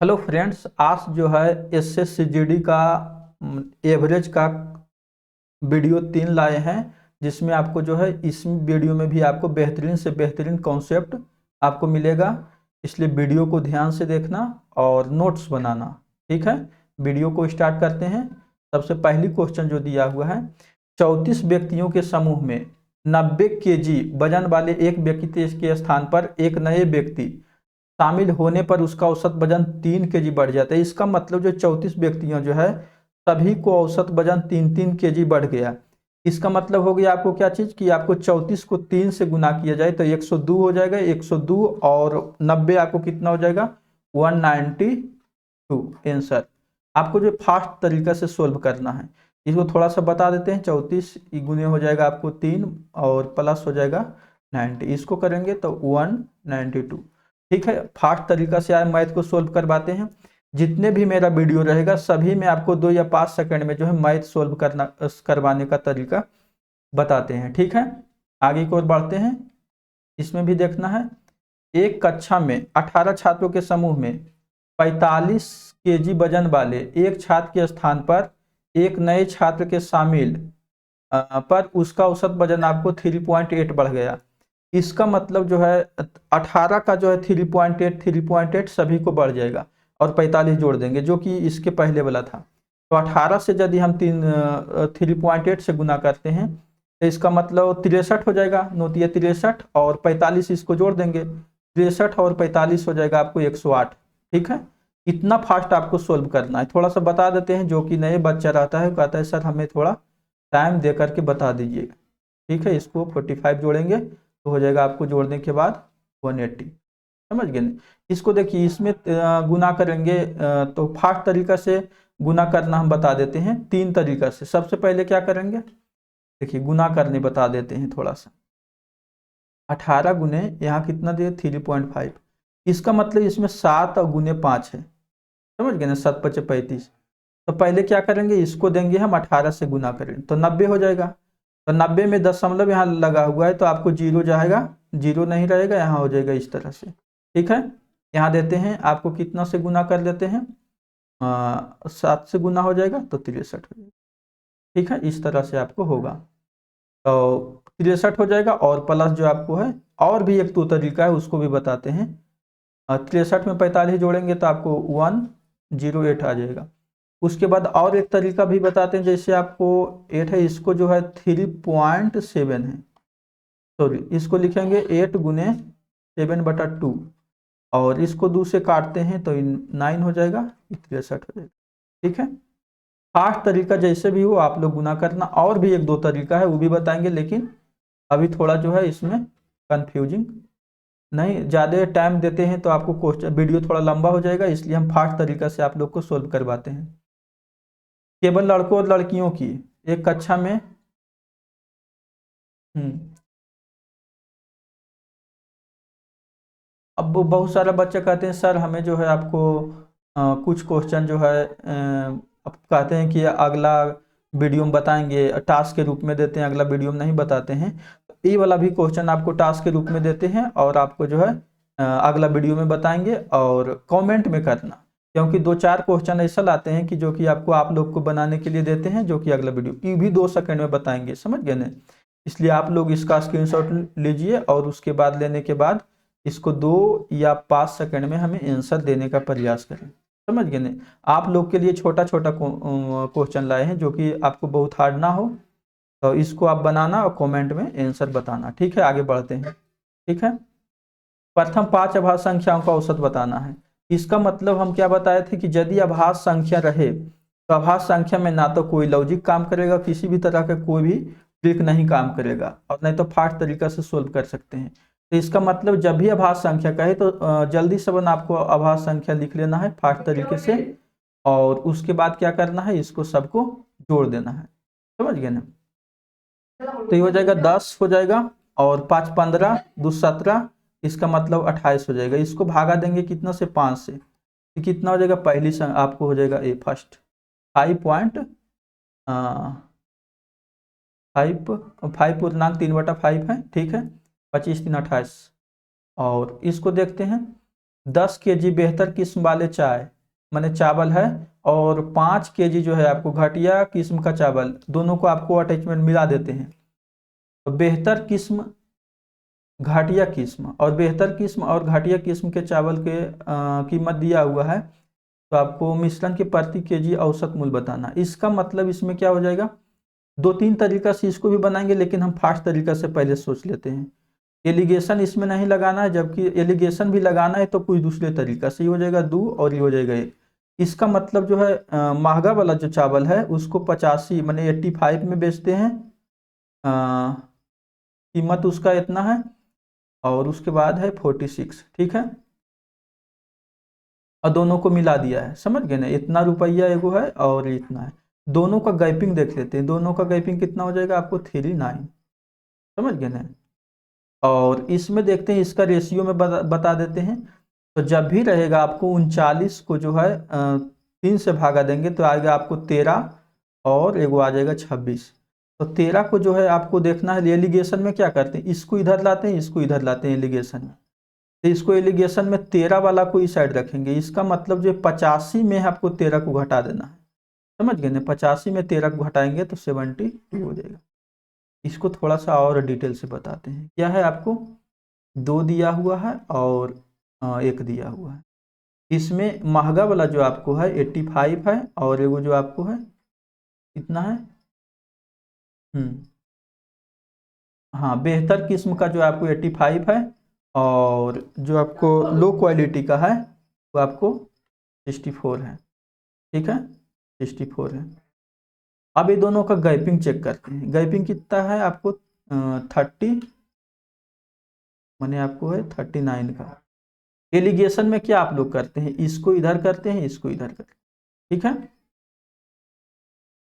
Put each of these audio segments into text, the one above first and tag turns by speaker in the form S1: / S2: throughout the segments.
S1: Hello friends, आज जो है एसएससीजीडी का एवरेज का वीडियो 3 लाए हैं। जिसमें आपको जो है इस वीडियो में भी आपको बेहतरीन से बेहतरीन कॉन्सेप्ट आपको मिलेगा। इसलिए वीडियो को ध्यान से देखना और नोट्स बनाना। ठीक है, वीडियो को स्टार्ट करते हैं। सबसे पहली क्वेश्चन जो दिया हुआ है, 34 व्यक्तियों के समूह में 90 केजी वजन वाले एक व्यक्ति के स्थान पर एक नए व्यक्ति शामिल होने पर उसका औसत वजन 3 केजी बढ़ जाता है। इसका मतलब जो 34 व्यक्तियों जो है सभी को औसत वजन 3-3 केजी बढ़ गया। इसका मतलब हो गया आपको क्या चीज कि आपको 34 को 3 से गुना किया जाए तो 102 हो जाएगा। 102 और 90 आपको कितना हो जाएगा? 192 आंसर। आपको जो फास्ट तरीका से सोल्व करना है, इसको थोड़ा सा बता देते हैं। 34 गुने हो जाएगा आपको 3 और प्लस हो जाएगा 90, इसको करेंगे तो 192। ठीक है, फास्ट तरीका से आज मैथ को सोल्व करवाते हैं। जितने भी मेरा वीडियो रहेगा सभी में आपको 2 या 5 सेकंड में जो है मैथ सोल्व करवाने का तरीका बताते हैं। ठीक है, आगे की ओर बढ़ते हैं। इसमें भी देखना है, एक कक्षा में 18 छात्रों के समूह में 45 केजी वजन वाले एक छात्र के स्थान पर एक नए छात्र के शामिल पर उसका औसत वजन आपको 3.8 बढ़ गया। इसका मतलब जो है 18 का जो है 3.8 सभी को बढ़ जाएगा और 45 जोड़ देंगे जो कि इसके पहले वाला था। तो 18 से यदि हम 3.8 से गुना करते हैं तो इसका मतलब 63 हो जाएगा। नोटिए 63 और 45 इसको जोड़ देंगे, 63 और 45 हो जाएगा आपको 108। ठीक है, इतना फास्ट आपको सोल्व करना है। थोड़ा सा बता देते हैं, जो कि नए बच्चा रहता है कहता है सर हमें थोड़ा टाइम दे करके बता दीजिएगा। ठीक है, इसको 45 जोड़ेंगे तो हो जाएगा आपको जोड़ने के बाद 180। समझ गए ना? इसको देखिए, इसमें गुना करेंगे तो फास्ट तरीका से गुना करना हम बता देते हैं 3 तरीका से। सबसे पहले क्या करेंगे, देखिए गुना करने बता देते हैं थोड़ा सा। 18 गुने यहाँ कितना दिए 3.5, इसका मतलब इसमें 7 और गुने 5 है। समझ गए ना? 7×5 = 35। तो पहले क्या करेंगे, इसको देंगे हम 18 से गुना करेंगे तो 90 हो जाएगा। तो 90 में दशमलव यहाँ लगा हुआ है तो आपको जीरो जाएगा, जीरो नहीं रहेगा, यहाँ हो जाएगा इस तरह से। ठीक है, यहाँ देते हैं आपको कितना से गुना कर देते हैं, 7 से गुना हो जाएगा तो 63 हो जाएगा। ठीक है, इस तरह से आपको होगा तो 63 हो जाएगा। और प्लस जो आपको है और भी एक 2 तरीका है उसको भी बताते हैं। 63 में 45 जोड़ेंगे तो आपको 108 आ जाएगा। उसके बाद और एक तरीका भी बताते हैं, जैसे आपको 8 है, इसको जो है 3.7 है, सॉरी इसको लिखेंगे 8 गुने 7/2 और इसको 2 से काटते हैं तो 9 हो जाएगा, 63 हो जाएगा। ठीक है, फास्ट तरीका जैसे भी हो आप लोग गुना करना। और भी एक 2 तरीका है वो भी बताएंगे, लेकिन अभी थोड़ा जो है इसमें कंफ्यूजिंग नहीं, ज़्यादा टाइम देते हैं तो आपको क्वेश्चन वीडियो थोड़ा लंबा हो जाएगा, इसलिए हम फास्ट तरीका से आप लोग को सोल्व करवाते हैं। केवल लड़कों और लड़कियों की एक कक्षा में हम्म अब बहुत सारा बच्चे कहते हैं सर हमें जो है आपको कुछ क्वेश्चन जो है अब कहते हैं कि अगला वीडियो में बताएंगे, टास्क के रूप में देते हैं, अगला वीडियो में नहीं बताते हैं। तो ये वाला भी क्वेश्चन आपको टास्क के रूप में देते हैं और आपको जो है अगला वीडियो में बताएंगे। और कमेंट में करना, क्योंकि 2-4 क्वेश्चन ऐसा लाते हैं कि जो कि आपको आप लोग को बनाने के लिए देते हैं, जो कि अगला वीडियो ये भी 2 सेकंड में बताएंगे। समझ गए ना? इसलिए आप लोग इसका स्क्रीनशॉट लीजिए और उसके बाद लेने के बाद इसको 2 या 5 सेकंड में हमें आंसर देने का प्रयास करें। समझ गए ना? आप लोग के लिए छोटा छोटा क्वेश्चन लाए हैं जो कि आपको बहुत हार्ड ना हो, तो इसको आप बनाना और कमेंट में आंसर बताना। ठीक है, आगे बढ़ते हैं। ठीक है, प्रथम 5 अभाज्य संख्याओं का औसत बताना है। इसका मतलब हम क्या बताए थे कि यदि अभाज्य संख्या रहे तो अभाज्य संख्या में ना तो कोई लॉजिक काम करेगा, किसी भी तरह का कोई भी ट्रिक नहीं काम करेगा, और नहीं तो फास्ट तरीका से सोल्व कर सकते हैं। तो इसका मतलब जब भी अभाज्य संख्या कहे तो जल्दी से बना आपको अभाज्य संख्या लिख लेना है फास्ट तरीके से, और उसके बाद क्या करना है, इसको सबको जोड़ देना है। समझ गए ना? तो ये हो जाएगा 10 हो जाएगा और 5 15 2 17, इसका मतलब 28 हो जाएगा। इसको भागा देंगे कितना से, 5 से, तो कितना हो जाएगा, पहली आपको हो जाएगा ए फर्स्ट 5.5 पूर्णांक 3/5 है। ठीक है, 25 3 28। और इसको देखते हैं, 10 kg बेहतर किस्म वाले चाय माने चावल है, और 5 kg जो है आपको घटिया किस्म का चावल, दोनों को आपको अटैचमेंट मिला देते हैं। तो बेहतर किस्म, घाटिया किस्म, और बेहतर किस्म और घाटिया किस्म के चावल के कीमत दिया हुआ है। तो आपको मिश्रण के प्रति केजी औसत मूल्य बताना। इसका मतलब इसमें क्या हो जाएगा, 2-3 तरीका से इसको भी बनाएंगे, लेकिन हम फास्ट तरीका से पहले सोच लेते हैं। एलिगेशन इसमें नहीं लगाना है, जबकि एलिगेशन भी लगाना है तो कोई दूसरे तरीका से, ये हो जाएगा 2 और ये हो जाएगा 1। इसका मतलब जो है महंगा वाला जो चावल है उसको 85 माने 85 में बेचते हैं, कीमत उसका इतना है, और उसके बाद है 46, ठीक है। और दोनों को मिला दिया है, समझ गए ना, इतना रुपया एगो है और इतना है। दोनों का गैपिंग देख लेते हैं, दोनों का गैपिंग कितना हो जाएगा आपको 39, समझ गए ना। और इसमें देखते हैं, इसका रेशियो में बता देते हैं। तो जब भी रहेगा आपको 39 को जो है 3 से भागा देंगे तो आएगा आपको 13, और एगो आ जाएगा 26। तो 13 को जो है आपको देखना है, एलिगेशन में क्या करते हैं, इसको इधर लाते हैं, इसको इधर लाते हैं एलिगेशन में। तो इसको एलिगेशन में 13 वाला को इस साइड रखेंगे, इसका मतलब जो 85 में आपको 13 को घटा देना है, समझ गए ना। 85 में 13 को घटाएंगे तो 72 हो जाएगा। इसको थोड़ा सा और डिटेल से बताते हैं। क्या है आपको 2 दिया हुआ है और 1 दिया हुआ है। इसमें महंगा वाला जो आपको है 85 है, और एगो जो आपको है कितना है, हाँ बेहतर किस्म का जो आपको 85 है, और जो आपको लो क्वालिटी का है वो आपको 64 है, ठीक है, 64 है। अब ये दोनों का गैपिंग चेक करते हैं। गैपिंग कितना है आपको 30 माने आपको है 39 का। एलिगेशन में क्या आप लोग करते हैं, इसको इधर करते हैं, इसको इधर करते हैं, ठीक है।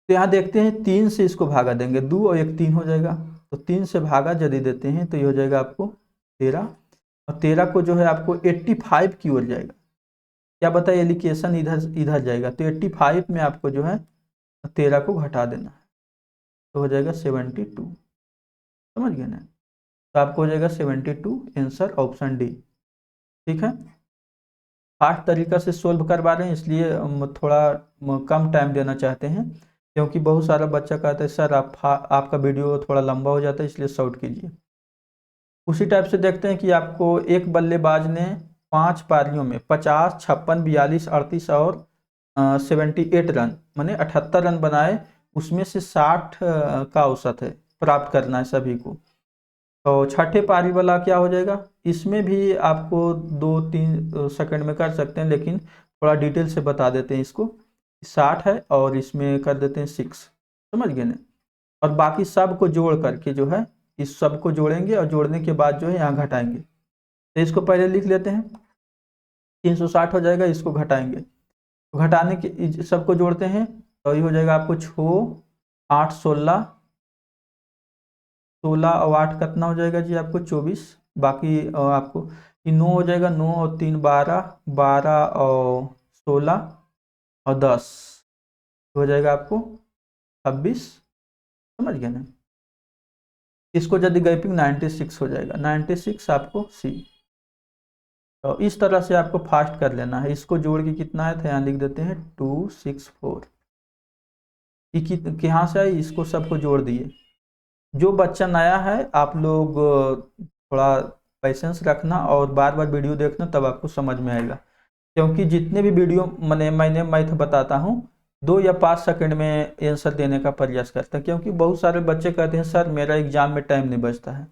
S1: तो यहाँ देखते हैं 3 से इसको भागा देंगे, 2 और 1 3 हो जाएगा। तो 3 से भागा यदि देते हैं तो ये हो जाएगा आपको 13, और 13 को जो है आपको 85 की ओर जाएगा। क्या बताइए, एलिगेशन इधर इधर जाएगा, तो 85 में आपको जो है 13 को घटा देना है, तो हो जाएगा 72, समझ गए ना। तो आपको हो जाएगा 72, आंसर ऑप्शन डी, ठीक है। फास्ट तरीका से सोल्व करवा रहे हैं, इसलिए हम थोड़ा कम टाइम देना चाहते हैं, क्योंकि बहुत सारा बच्चा कहता है सर आपका वीडियो थोड़ा लंबा हो जाता है, इसलिए शॉर्ट कीजिए। उसी टाइप से देखते हैं कि आपको एक बल्लेबाज ने 5 पारियों में 50, 56, 42, 38 और 78 रन माने 78 रन बनाए, उसमें से 60 का औसत है प्राप्त करना है सभी को। तो छठे पारी वाला क्या हो जाएगा, इसमें भी आपको 2-3 सेकंड में कर सकते हैं, लेकिन थोड़ा डिटेल से बता देते हैं इसको। 60 है और इसमें कर देते हैं 6, समझ गए ना। और बाकी सब को जोड़ करके जो है, इस सब को जोड़ेंगे और जोड़ने के बाद जो है यहाँ घटाएंगे। तो इसको पहले लिख लेते हैं, 360 हो जाएगा, इसको घटाएंगे, तो घटाने के सबको जोड़ते हैं तो ये हो जाएगा आपको 6, 8, 16, 16 और 8 कितना हो जाएगा जी आपको 24। बाकी आपको 9 हो जाएगा, 9 और 3 12, 12 और 16 और 10 हो जाएगा आपको 26, समझ गए ना। इसको यदि गैपिंग 96 हो जाएगा, 96 आपको सी। तो इस तरह से आपको फास्ट कर लेना है। इसको जोड़ के कितना है तो यहाँ लिख देते हैं 264। यहाँ से आई, इसको सबको जोड़ दिए। जो बच्चा नया है आप लोग थोड़ा पेशेंस रखना और बार बार वीडियो देखना, तब आपको समझ में आएगा। क्योंकि जितने भी वीडियो मैंने मैथ बताता हूँ 2 या 5 सेकंड में आंसर देने का प्रयास करता है, क्योंकि बहुत सारे बच्चे कहते हैं सर मेरा एग्जाम में टाइम नहीं बचता है।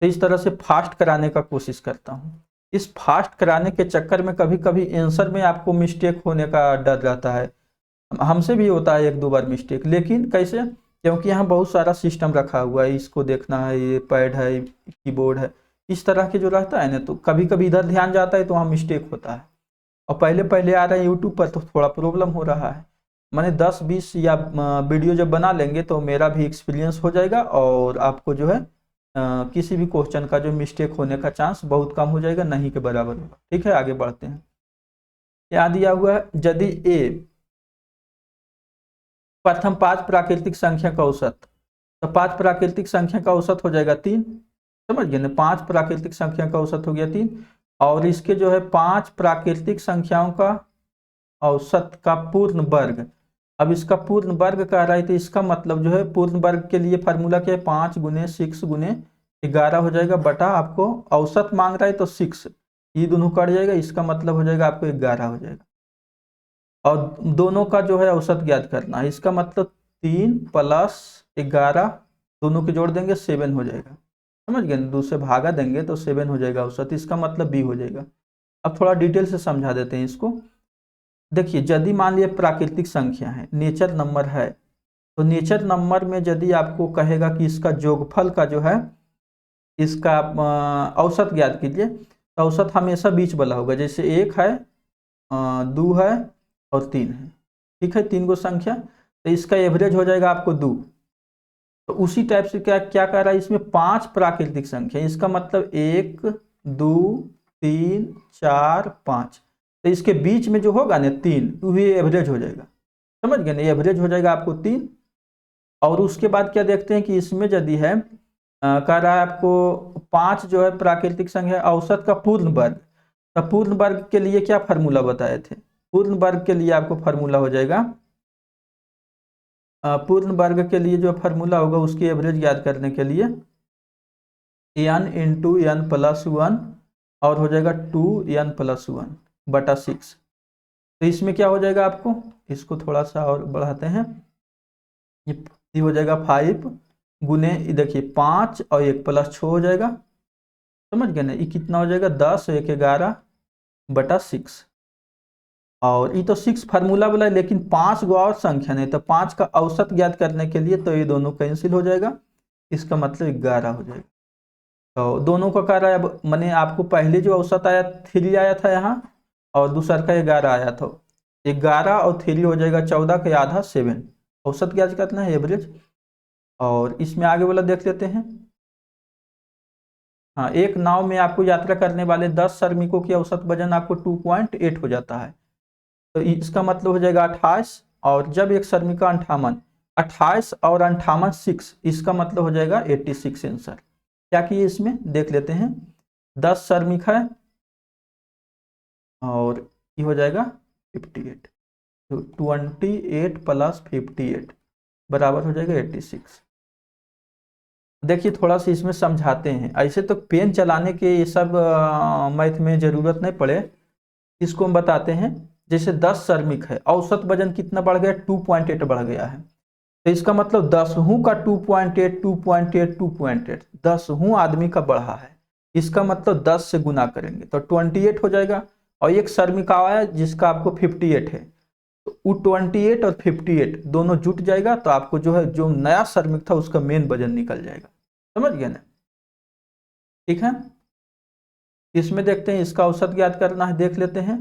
S1: तो इस तरह से फास्ट कराने का कोशिश करता हूँ। इस फास्ट कराने के चक्कर में कभी कभी आंसर में आपको मिस्टेक होने का डर रहता है, हमसे भी होता है 1-2 बार मिस्टेक, लेकिन कैसे, क्योंकि यहाँ बहुत सारा सिस्टम रखा हुआ है, इसको देखना है, ये पैड है, कीबोर्ड है, इस तरह के जो रहता है ना, तो कभी कभी इधर ध्यान जाता है तो वहाँ मिस्टेक होता है। और पहले पहले आ रहे हैं यूट्यूब पर तो थोड़ा प्रॉब्लम हो रहा है। मैंने 10-20 या वीडियो जब बना लेंगे तो मेरा भी एक्सपीरियंस हो जाएगा, और आपको जो है किसी भी क्वेश्चन का जो मिस्टेक होने का चांस बहुत कम हो जाएगा, नहीं के बराबर होगा। ठीक है, आगे बढ़ते हैं। यहाँ दिया हुआ है यदि ए प्रथम 5 प्राकृतिक संख्या का औसत, तो 5 प्राकृतिक संख्या का औसत हो जाएगा 3, समझ गए ना। 5 प्राकृतिक संख्या का औसत हो गया 3, और इसके जो है 5 प्राकृतिक संख्याओं का औसत का पूर्ण वर्ग। अब इसका पूर्ण वर्ग कह रहा है तो इसका मतलब जो है पूर्ण वर्ग के लिए फार्मूला क्या है, 5 गुने 6 गुने 11 हो जाएगा बटा आपको औसत मांग रहा है तो 6, ये दोनों कट जाएगा, इसका मतलब हो जाएगा आपको 11 हो जाएगा। और दोनों का जो है औसत ज्ञात करना है, इसका मतलब 3 प्लस 11 दोनों के जोड़ देंगे 7 हो जाएगा। समझ गए, 2 से भागा देंगे तो 7 हो जाएगा औसत, इसका मतलब बी हो जाएगा। अब थोड़ा डिटेल से समझा देते हैं इसको। देखिए यदि मान लिया प्राकृतिक संख्या है, नेचर नंबर है, तो नेचर नंबर में यदि आपको कहेगा कि इसका जोगफल का जो है इसका औसत ज्ञात कीजिए, तो औसत हमेशा बीच वाला होगा। जैसे 1 है, 2 है और 3 है, ठीक है, 3 गो संख्या, तो इसका एवरेज हो जाएगा आपको 2। तो उसी टाइप से क्या क्या कह रहा है, इसमें 5 प्राकृतिक संख्या, इसका मतलब 1 2 3 4 5, तो इसके बीच में जो होगा ना 3, तो ये एवरेज हो जाएगा। समझ गए ना, एवरेज हो जाएगा आपको 3। और उसके बाद क्या देखते हैं कि इसमें यदि है कह रहा है आपको 5 जो है प्राकृतिक संख्या औसत का पूर्ण वर्ग, तो पूर्ण वर्ग के लिए क्या फार्मूला बताए थे, पूर्ण वर्ग के लिए आपको फार्मूला हो जाएगा, पूर्ण वर्ग के लिए जो फार्मूला होगा उसकी एवरेज ज्ञात करने के लिए n इंटू n प्लस 1 और हो जाएगा 2n प्लस 1 बटा 6। तो इसमें क्या हो जाएगा आपको, इसको थोड़ा सा और बढ़ाते हैं, ये हो जाएगा 5 गुने, देखिए 5 और 1 प्लस 6 हो जाएगा। समझ गए ना, ये कितना हो जाएगा 10 1 11 बटा 6। और ये तो 6 फार्मूला वाला है, लेकिन 5 गो और संख्या नहीं, तो 5 का औसत ज्ञात करने के लिए तो ये दोनों कैंसिल हो जाएगा, इसका मतलब 11 हो जाएगा। तो दोनों का कार्य अब मैंने आपको पहले जो औसत आया 3 आया था यहाँ, और दूसरा का 11 आया था, 11 और 3 हो जाएगा 14 के आधा 7, औसत ज्ञात करना है, एवरेज। और इसमें आगे वाला देख लेते हैं। हाँ, एक नाव में आपको यात्रा करने वाले 10 श्रमिकों की औसत वजन आपको 2.8 हो जाता है, तो इसका मतलब हो जाएगा 28, और जब एक श्रमिक का 58, 28 और 58 6, इसका मतलब हो जाएगा 86 आंसर। क्या किए इसमें देख लेते हैं, 10 श्रमिक है और ये हो जाएगा 58, तो 28 प्लस 58 बराबर हो जाएगा 86। देखिए थोड़ा सा इसमें समझाते हैं, ऐसे तो पेन चलाने के ये सब मैथ में जरूरत नहीं पड़े, इसको हम बताते हैं। जैसे 10 श्रमिक है, औसत वजन कितना बढ़ गया, 2.8 बढ़ गया है, तो इसका मतलब 10वीं का 2.8 2.8 2.8 10वीं आदमी का बढ़ा है, इसका मतलब 10 से गुना करेंगे तो 28 हो जाएगा। और एक श्रमिक आया है जिसका आपको 58 है, तो वो 28 और 58 दोनों जुट जाएगा, तो आपको जो है जो नया श्रमिक था उसका मेन वजन निकल जाएगा। समझ गए ना, ठीक है। इसमें देखते हैं इसका औसत ज्ञात करना है, देख लेते हैं।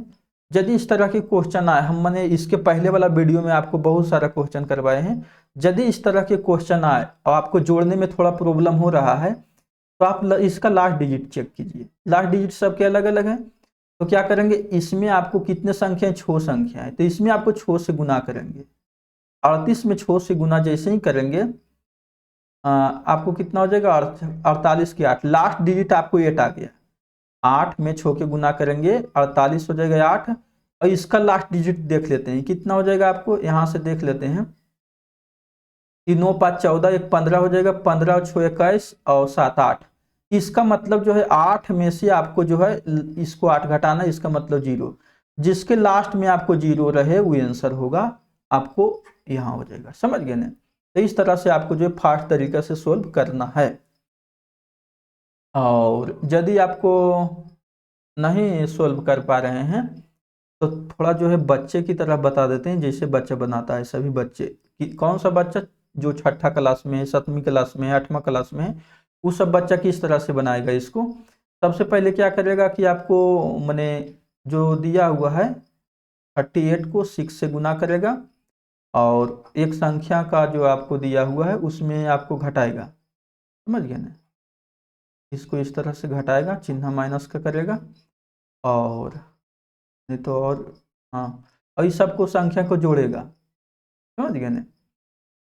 S1: यदि इस तरह के क्वेश्चन आए, हमने इसके पहले वाला वीडियो में आपको बहुत सारा क्वेश्चन करवाए हैं, यदि इस तरह के क्वेश्चन आए और आपको जोड़ने में थोड़ा प्रॉब्लम हो रहा है, तो आप इसका लास्ट डिजिट चेक कीजिए, लास्ट डिजिट सबके अलग अलग है। तो क्या करेंगे, इसमें आपको कितने संख्या है, 6 संख्या है, तो इसमें आपको 6 से गुना करेंगे, 38 में 6 से गुना जैसे ही करेंगे आपको कितना हो जाएगा, 48 के 8, लास्ट डिजिट आपको 8 आ गया, 8 में 6 के गुना करेंगे 48 हो जाएगा 8। और इसका लास्ट डिजिट देख लेते हैं कितना हो जाएगा, आपको यहां से देख लेते हैं, 9 5 14 1 15 हो जाएगा, 15 और 6 21 और 7 8। इसका मतलब जो है 8 में से आपको जो है इसको 8 घटाना, इसका मतलब 0, जिसके लास्ट में आपको 0 रहे वो आंसर होगा, आपको यहाँ हो जाएगा। समझ गए ना, तो इस तरह से आपको जो है फास्ट तरीका से सोल्व करना है। और यदि आपको नहीं सोल्व कर पा रहे हैं तो थोड़ा जो है बच्चे की तरह बता देते हैं, जैसे बच्चा बनाता है सभी बच्चे कि कौन सा बच्चा जो 6ठा क्लास में है, 7वीं क्लास में है, 8वां क्लास में है, वो सब बच्चा किस तरह से बनाएगा इसको। सबसे पहले क्या करेगा कि आपको मैंने जो दिया हुआ है 38 को 6 से गुना करेगा, और एक संख्या का जो आपको दिया हुआ है उसमें आपको घटाएगा। समझ गए ना, इसको इस तरह से घटाएगा, चिन्ह माइनस का करेगा, और नहीं तो और हाँ, और इस सबको संख्या को जोड़ेगा। समझ गए ना,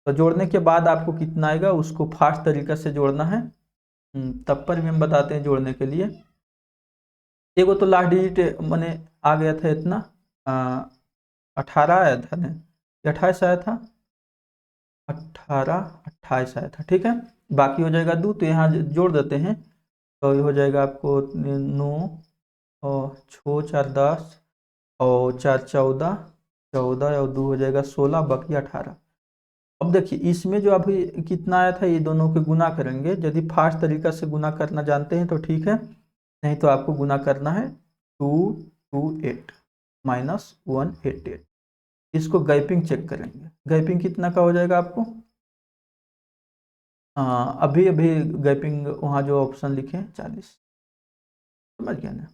S1: तो जोड़ने के बाद आपको कितना आएगा उसको फास्ट तरीका से जोड़ना है। तब पर भी हम बताते हैं जोड़ने के लिए। एगो तो लास्ट डिजिट मैंने आ गया था इतना 18 आया था ना, 28 आया था, 18 28 आया था, ठीक है। बाकी हो जाएगा 2, तो यहाँ जोड़ देते हैं, तो ये हो जाएगा आपको 9 और 6 4 10 और 4 14, 14 और 2 हो जाएगा 16, बाकी 18। अब देखिए इसमें जो अभी कितना आया था, ये दोनों के गुना करेंगे। यदि फास्ट तरीका से गुना करना जानते हैं तो ठीक है, नहीं तो आपको गुना करना है 228 माइनस 188। इसको गैपिंग चेक करेंगे, गैपिंग कितना का हो जाएगा आपको। अभी अभी गैपिंग वहाँ जो ऑप्शन लिखे हैं 40, समझ गया ना,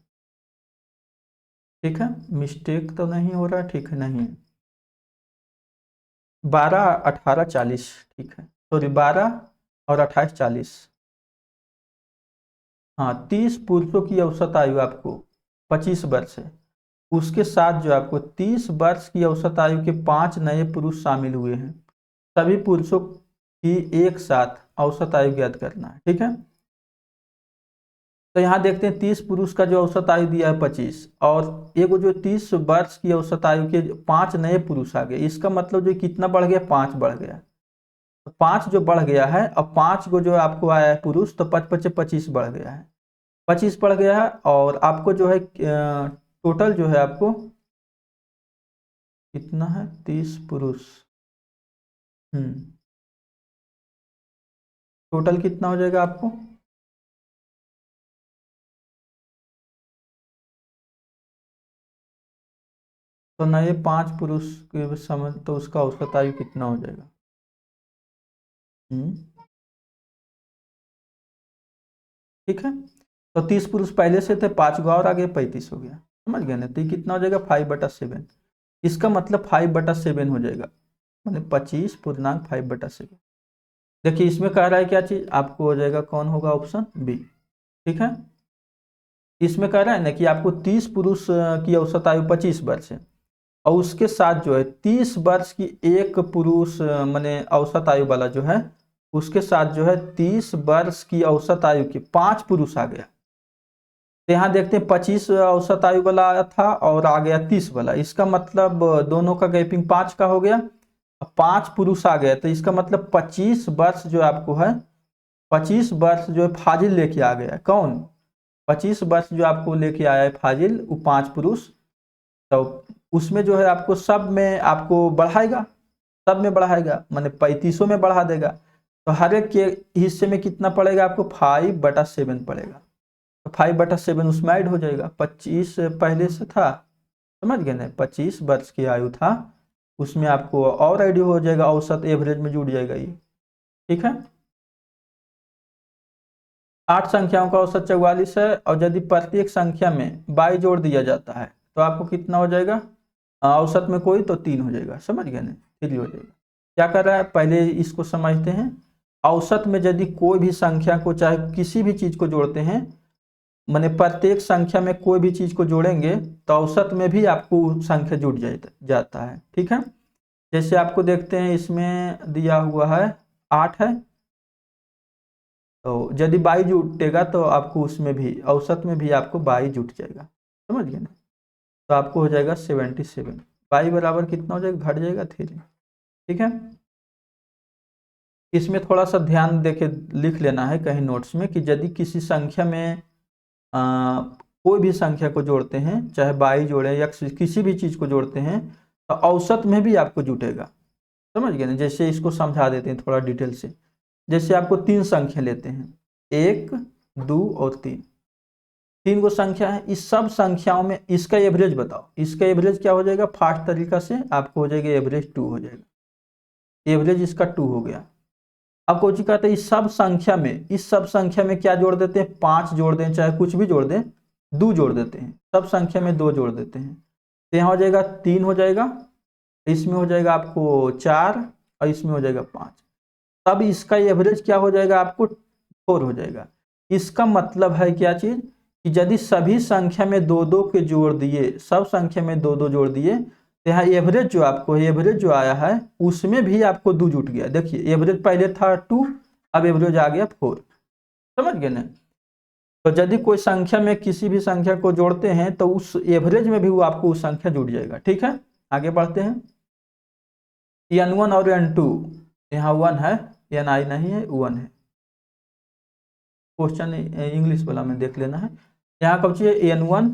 S1: ठीक है। मिस्टेक तो नहीं हो रहा, ठीक है, नहीं, 12 18 40, ठीक है, सॉरी 12 और 28 40। हाँ, 30 पुरुषों की औसत आयु आपको 25 वर्ष है, उसके साथ जो आपको 30 वर्ष की औसत आयु के 5 नए पुरुष शामिल हुए हैं। सभी पुरुषों की एक साथ औसत आयु ज्ञात करना है, ठीक है। तो यहाँ देखते हैं 30 पुरुष का जो औसत आयु दिया है 25, और एक जो 30 वर्ष की औसत आयु के 5 नए पुरुष आ गए, इसका मतलब जो कितना बढ़ गया, 5 बढ़ गया। तो 5 जो बढ़ गया है, अब 5 को जो आपको आया है पुरुष, तो 5 5 25 बढ़ गया है, 25 बढ़ गया है। और आपको जो है टोटल जो है आपको कितना है, 30 पुरुष, टोटल कितना हो जाएगा आपको, तो नए 5 पुरुष के समय तो उसका औसत आयु कितना हो जाएगा। हम्म ठीक है, तो 30 पुरुष पहले से थे, 5 गो और आगे 35 हो गया, समझ गए ना। तो ये कितना हो जाएगा 5/7, इसका मतलब 5/7 हो जाएगा, मतलब 25.5/7। देखिए इसमें कह रहा है क्या चीज आपको हो जाएगा, कौन होगा, ऑप्शन बी, ठीक है। इसमें कह रहा है ना कि आपको 30 पुरुष की औसत आयु 25 वर्ष है, और उसके साथ जो है 30 वर्ष की एक पुरुष माने औसत आयु वाला जो है, उसके साथ जो है 30 वर्ष की औसत आयु के 5 पुरुष आ गया। तो यहाँ देखते हैं 25 औसत आयु वाला आया था और आ गया 30 वाला, इसका मतलब दोनों का गैपिंग 5 का हो गया, 5 पुरुष आ गया, तो इसका मतलब 25 वर्ष जो आपको है, 25 वर्ष जो है फाजिल लेके आ गया, कौन, 25 वर्ष जो आपको लेके आया है फाजिल, वो 5 पुरुष। तो उसमें जो है आपको सब में आपको बढ़ाएगा, सब में बढ़ाएगा, माने 35 में बढ़ा देगा, तो हर एक के हिस्से में कितना पड़ेगा आपको, 5/7 पड़ेगा। तो 5/7 उसमें ऐड हो जाएगा, 25 पहले से था, समझ गए ना, 25 वर्ष की आयु था, उसमें आपको और ऐड हो जाएगा, औसत एवरेज में जुड़ जाएगा ये, ठीक है। 8 संख्याओं का औसत 44 है, और यदि प्रत्येक संख्या में बाई जोड़ दिया जाता है तो आपको कितना हो जाएगा, औसत में कोई तो 3 हो जाएगा, समझ गए ना, 3 हो जाएगा। क्या कर रहा है, पहले इसको समझते हैं। औसत में यदि कोई भी संख्या को, चाहे किसी भी चीज को जोड़ते हैं, माने प्रत्येक संख्या में कोई भी चीज को जोड़ेंगे तो औसत में भी आपको संख्या जुड़ जाता है, ठीक है। जैसे आपको देखते हैं इसमें दिया हुआ है 8 है, तो यदि 22 जुटेगा तो आपको उसमें भी औसत में भी आपको 22 जुट जाएगा, समझ गए ना। तो आपको हो जाएगा 77, 22 बराबर कितना हो जाएगा, घट जाएगा 3, ठीक है। इसमें थोड़ा सा ध्यान देके लिख लेना है कहीं नोट्स में कि यदि किसी संख्या में कोई भी संख्या को जोड़ते हैं, चाहे 22 जोड़े या किसी भी चीज को जोड़ते हैं, तो औसत में भी आपको जुटेगा, समझ गए ना। जैसे इसको समझा देते हैं थोड़ा डिटेल से। जैसे आपको 3 संख्या लेते हैं, 1 2 और 3, 3 गो संख्या है, इस सब संख्याओं में इसका एवरेज बताओ, इसका एवरेज क्या हो जाएगा, फास्ट तरीका से आपको हो जाएगा एवरेज 2 हो जाएगा, एवरेज इसका 2 हो गया। अब कोची कहते हैं इस सब संख्या में क्या जोड़ देते हैं, 5 जोड़ दें, चाहे कुछ भी जोड़ दें, 2 जोड़ देते हैं, सब संख्या में 2 जोड़ देते हैं, तो यहाँ हो जाएगा 3 हो जाएगा, इसमें हो जाएगा आपको 4, और इसमें हो जाएगा 5। तब इसका एवरेज क्या हो जाएगा आपको 4 हो जाएगा। इसका मतलब है क्या चीज कि यदि सभी संख्या में 2 2 के जोड़ दिए, सब संख्या में 2 2 जोड़ दिए, तो यहाँ एवरेज जो आपको एवरेज जो आया है उसमें भी आपको 2 जुट गया। देखिए एवरेज पहले था 2, अब एवरेज आ गया 4, समझ गए ना। तो यदि कोई संख्या में किसी भी संख्या को जोड़ते हैं तो उस एवरेज में भी वो आपको उस संख्या जुड़ जाएगा। ठीक है, आगे बढ़ते हैं। n1 और n2 यहाँ 1 है, ni नहीं है, 1 है। क्वेश्चन इंग्लिश वाला में देख लेना है। यहाँ कब चाहिए n1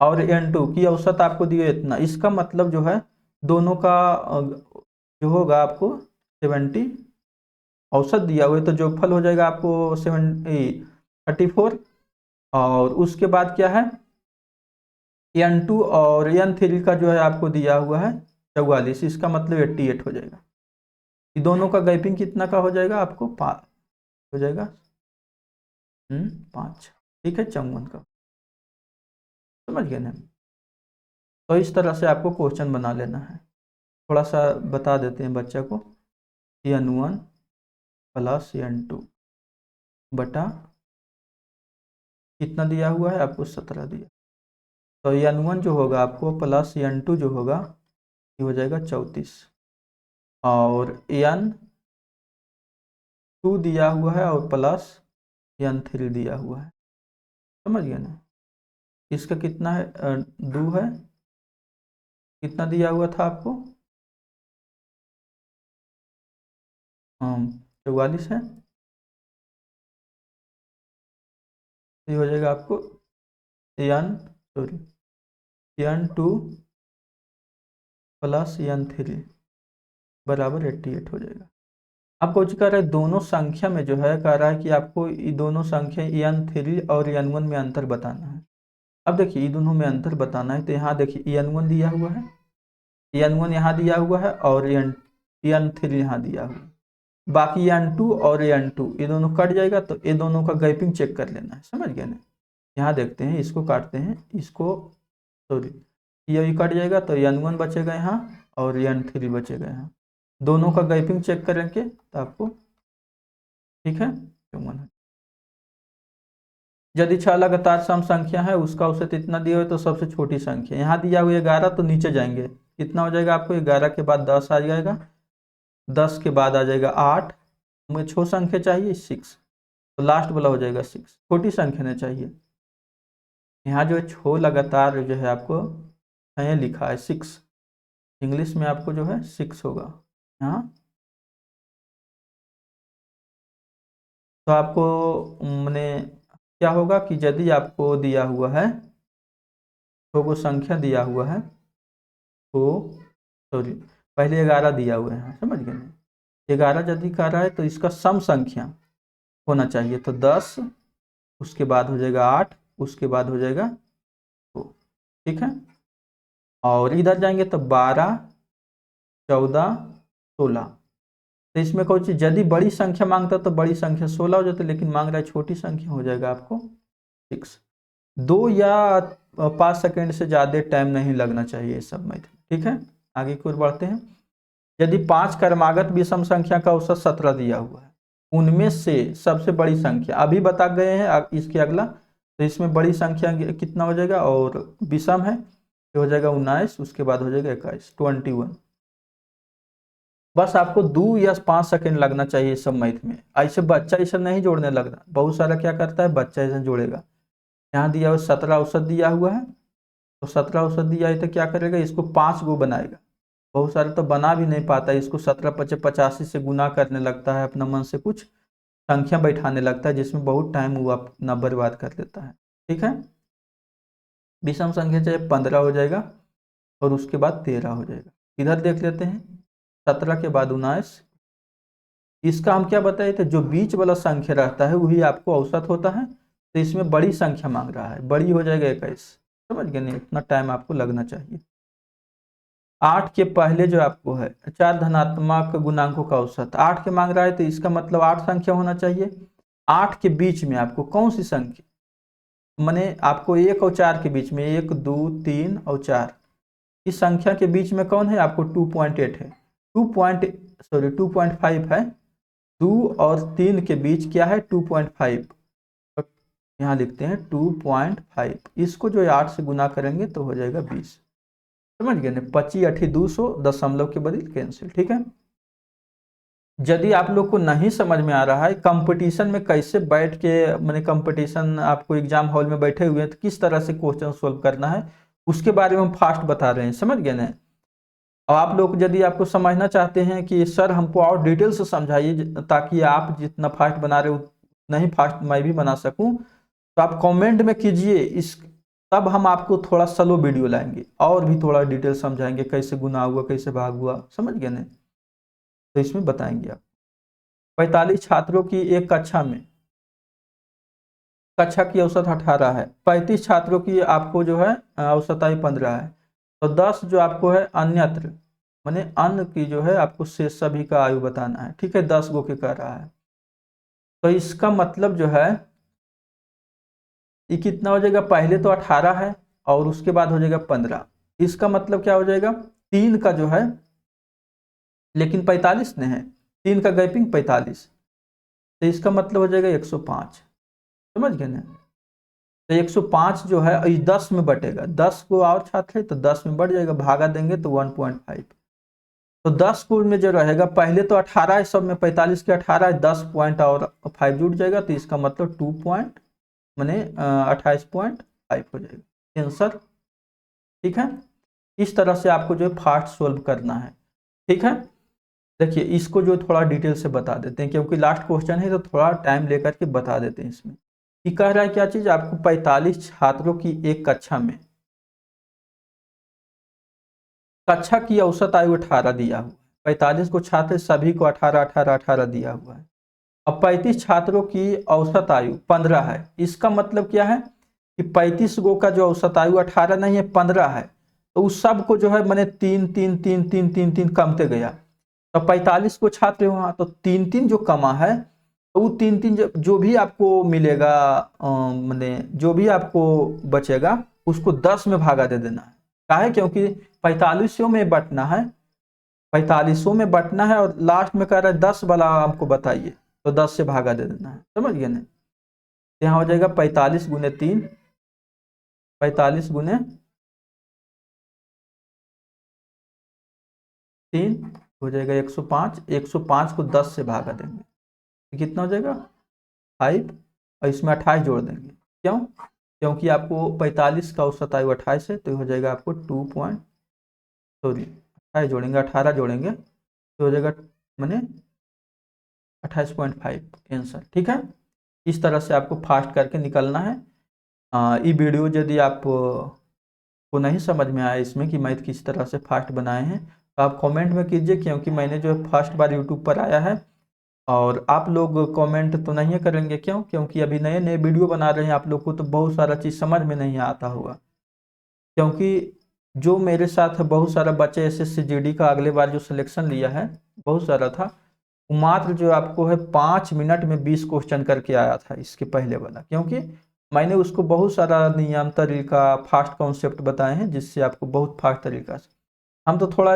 S1: और n2 की औसत आपको दिए इतना, इसका मतलब जो है दोनों का जो होगा आपको 70 औसत दिया हुआ है, तो जोगफल हो जाएगा आपको 34। और उसके बाद क्या है, n2 और n3 का जो है आपको दिया हुआ है 44, इसका मतलब 88 हो जाएगा। ये दोनों का गैपिंग कितना का हो जाएगा आपको 5 हो जाएगा, 5। ठीक है, 54 का, समझ गए ना। तो इस तरह से आपको क्वेश्चन बना लेना है। थोड़ा सा बता देते हैं बच्चा को, n1 प्लस n2 बटा कितना दिया हुआ है आपको 17 दिया, तो n1 जो होगा आपको प्लस n2 जो होगा ये हो जाएगा 34, और n2 दिया हुआ है और प्लस n3 दिया हुआ है, समझ गए ना। इसका कितना है 2 है, कितना दिया हुआ था आपको 44 है, ये हो जाएगा आपको n2 प्लस n3 बराबर 88 हो जाएगा। आपको जो कह रहा है दोनों संख्या में जो है कह रहा है कि आपको ये दोनों संख्या n3 और n1 में अंतर बताना है। अब देखिए ये दोनों में अंतर बताना है, तो यहाँ देखिए n1 दिया हुआ है, n1 यहाँ दिया हुआ है और n3 यहाँ दिया हुआ है, बाकी n2 और n2 ये दोनों कट जाएगा, तो ये दोनों का गैपिंग चेक कर लेना है, समझ गए ना। यहाँ देखते हैं, इसको काटते हैं, इसको सॉरी ये कट जाएगा, तो n1 बचेगा यहाँ और n3 बचेगा यहाँ, दोनों का गैपिंग चेक करेंगे तो आपको ठीक है 54। यदि 6 लगातार सम संख्या है उसका औसत इतना दिया हुआ है, तो सबसे छोटी संख्या यहाँ दिया हुआ 11, तो नीचे जाएंगे कितना हो जाएगा आपको 11 के बाद 10 आ जाएगा, 10 के बाद आ जाएगा 8, हमें छो संख्या चाहिए 6, तो लास्ट वाला हो जाएगा 6, छोटी संख्या नहीं चाहिए। यहाँ जो है छो लगातार जो है आपको है लिखा है 6, इंग्लिश में आपको जो है 6 होगा यहाँ। तो आपको मैंने क्या होगा कि यदि आपको दिया हुआ है तो वो संख्या दिया हुआ है तो सॉरी पहले 11 दिया हुआ है, समझ गए ना। 11 यदि कर रहा है तो इसका सम संख्या होना चाहिए, तो 10 उसके बाद हो जाएगा 8 उसके बाद हो जाएगा 2, ठीक है। और इधर जाएंगे तो 12 14 16, तो इसमें कोई चीज यदि बड़ी संख्या मांगता तो बड़ी संख्या 16 हो जाती, लेकिन मांग रहा है छोटी संख्या, हो जाएगा आपको 6। 2 या 5 सेकेंड से ज़्यादा टाइम नहीं लगना चाहिए इस सब में, ठीक है। आगे की ओर बढ़ते हैं। यदि 5 क्रमागत विषम संख्या का औसत 17 दिया हुआ है, उनमें से सबसे बड़ी संख्या अभी बता गए हैं, इसके अगला, तो इसमें बड़ी संख्या कितना हो जाएगा, और विषम है तो हो जाएगा 19, उसके बाद हो जाएगा 21 21। बस आपको 2 या 5 सेकेंड लगना चाहिए इस सब मैथ में, ऐसे बच्चा ऐसा नहीं जोड़ने लगना, बहुत सारा क्या करता है बच्चा ऐसा जोड़ेगा। यहाँ दिया हुआ 17 औसत दिया हुआ है, तो 17 औसत दिया है तो क्या करेगा, इसको 5 गो बनाएगा, बहुत सारे तो बना भी नहीं पाता, इसको 17 × 85 से गुना करने लगता है, अपना मन से कुछ संख्या बैठाने लगता है, जिसमें बहुत टाइम वो अपना बर्बाद कर देता है, ठीक है। विषम संख्या चाहे 15 हो जाएगा और उसके बाद 13 हो जाएगा। इधर देख लेते हैं 17 के बाद 19, इसका हम क्या बताए थे, जो बीच वाला संख्या रहता है वही आपको औसत होता है, तो इसमें बड़ी संख्या मांग रहा है, बड़ी हो जाएगा 21, समझ गए नहीं, इतना टाइम आपको लगना चाहिए। 8 के पहले जो आपको है 4 धनात्मक गुणांकों का औसत 8 के मांग रहा है, तो इसका मतलब 8 संख्या होना चाहिए। 8 के बीच में आपको कौन सी संख्या, माने आपको 1 और 4 के बीच में 1 2 3 और 4, इस संख्या के बीच में कौन है, आपको 2.8 है, 2.5 है, 2 और 3 के बीच क्या है 2.5, यहाँ लिखते हैं 2.5, इसको जो 8 से गुना करेंगे तो हो जाएगा 20, समझ गए ना। 25 8 200 दशमलव के बदले कैंसिल, ठीक है। यदि आप लोग को नहीं समझ में आ रहा है कंपटीशन में कैसे बैठ के, मैंने कंपटीशन आपको एग्जाम हॉल में बैठे हुए हैं तो किस तरह से क्वेश्चन सोल्व करना है उसके बारे में हम फास्ट बता रहे हैं, समझ गए ना। और आप लोग यदि आपको समझना चाहते हैं कि सर हमको और डिटेल से समझाइए ताकि आप जितना फास्ट बना रहे हो उतना ही फास्ट मैं भी बना सकूं, तो आप कमेंट में कीजिए इस, तब हम आपको थोड़ा स्लो वीडियो लाएंगे और भी थोड़ा डिटेल समझाएंगे कैसे गुना हुआ कैसे भाग हुआ, समझ गए ना। तो इसमें बताएंगे आप 45 छात्रों की एक कक्षा में, कक्षा की औसत 18 है, 35 छात्रों की आपको जो है औसत आयु 15 है, तो 10 जो आपको है अन्यत्र, माने अन्य की जो है आपको शेष सभी का आयु बताना है, ठीक है, 10 गो के कह रहा है। तो इसका मतलब जो है ये कितना हो जाएगा, पहले तो 18 है और उसके बाद हो जाएगा 15, इसका मतलब क्या हो जाएगा 3 का जो है, लेकिन 45 ने है, 3 का गैपिंग 45, तो इसका मतलब हो जाएगा 105, समझ गए ना। तो 105 जो है 10 में बटेगा, 10 को और छात्र है तो 10 में बढ़ जाएगा, भागा देंगे तो 1.5, तो 10 को में जो रहेगा पहले तो 18 है सब में, 45 के 18 है, 10 पॉइंट और 5 जुड़ जाएगा तो इसका मतलब 2 पॉइंट मैंने 28.5 हो जाएगा आंसर, ठीक है। इस तरह से आपको जो है फास्ट सोल्व करना है, ठीक है। देखिए इसको जो थोड़ा डिटेल से बता देते हैं क्योंकि लास्ट क्वेश्चन है तो थोड़ा टाइम लेकर के बता देते हैं इसमें। ये कह रहा है क्या चीज, आपको 45 छात्रों की एक कक्षा में, कक्षा की औसत आयु 18 दिया हुआ, 45 को छात्र सभी को 18 18 18 दिया हुआ है। अब 35 छात्रों की औसत आयु 15 है, इसका मतलब क्या है कि 35 गो का जो औसत आयु 18 नहीं है 15 है, तो उस सब को जो है मैंने 3 3 3 3 3 3 कमते गया, तो 45 को छात्र वहां तो 3 3 जो कमा है, तो वो 3 3 जो भी आपको मिलेगा मैंने जो भी आपको बचेगा उसको 10 में भागा दे देना है, काहे क्योंकि 45 में बटना है, 45 में बटना है और लास्ट में कह रहा है 10 वाला हमको बताइए, तो 10 से भागा दे देना है, समझ गए ना। यहाँ हो जाएगा 45 गुने 3, 45 गुने 3 हो जाएगा 105, 105 को 10 से भागा देंगे तो कितना हो जाएगा 5, और इसमें 28 जोड़ देंगे, क्यों, क्योंकि आपको 45 का औसत आयु 28 है तो हो जाएगा आपको 28 जोड़ेंगे 18 जोड़ेंगे तो हो जाएगा मैंने 28.5 आंसर, ठीक है। इस तरह से आपको फास्ट करके निकलना है। ये वीडियो यदि आप को नहीं समझ में आया इसमें कि मैथ किस तरह से फास्ट बनाए हैं तो आप कमेंट में कीजिए, क्योंकि मैंने जो है फर्स्ट बार यूट्यूब पर आया है और आप लोग कमेंट तो नहीं करेंगे, क्यों, क्योंकि अभी नए नए वीडियो बना रहे हैं, आप लोग को तो बहुत सारा चीज़ समझ में नहीं आता होगा, क्योंकि जो मेरे साथ बहुत सारा बच्चे एसएससी जीडी का अगले बार जो सिलेक्शन लिया है बहुत सारा था, मात्र जो आपको है 5 मिनट में 20 क्वेश्चन करके आया था इसके पहले वाला, क्योंकि मैंने उसको बहुत सारा नियम तरीका फास्ट कॉन्सेप्ट बताए हैं जिससे आपको बहुत फास्ट तरीका से, हम तो थोड़ा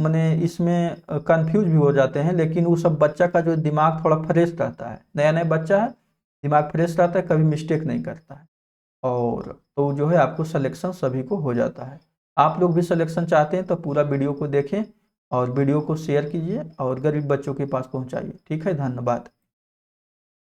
S1: मैंने इसमें कंफ्यूज भी हो जाते हैं, लेकिन वो सब बच्चा का जो दिमाग थोड़ा फ्रेश रहता है, नया नया बच्चा है दिमाग फ्रेश रहता है, कभी मिस्टेक नहीं करता है, और तो जो है आपको सिलेक्शन सभी को हो जाता है। आप लोग भी सिलेक्शन चाहते हैं तो पूरा वीडियो को देखें और वीडियो को शेयर कीजिए और गरीब बच्चों के पास पहुंचाइए, ठीक है, धन्यवाद।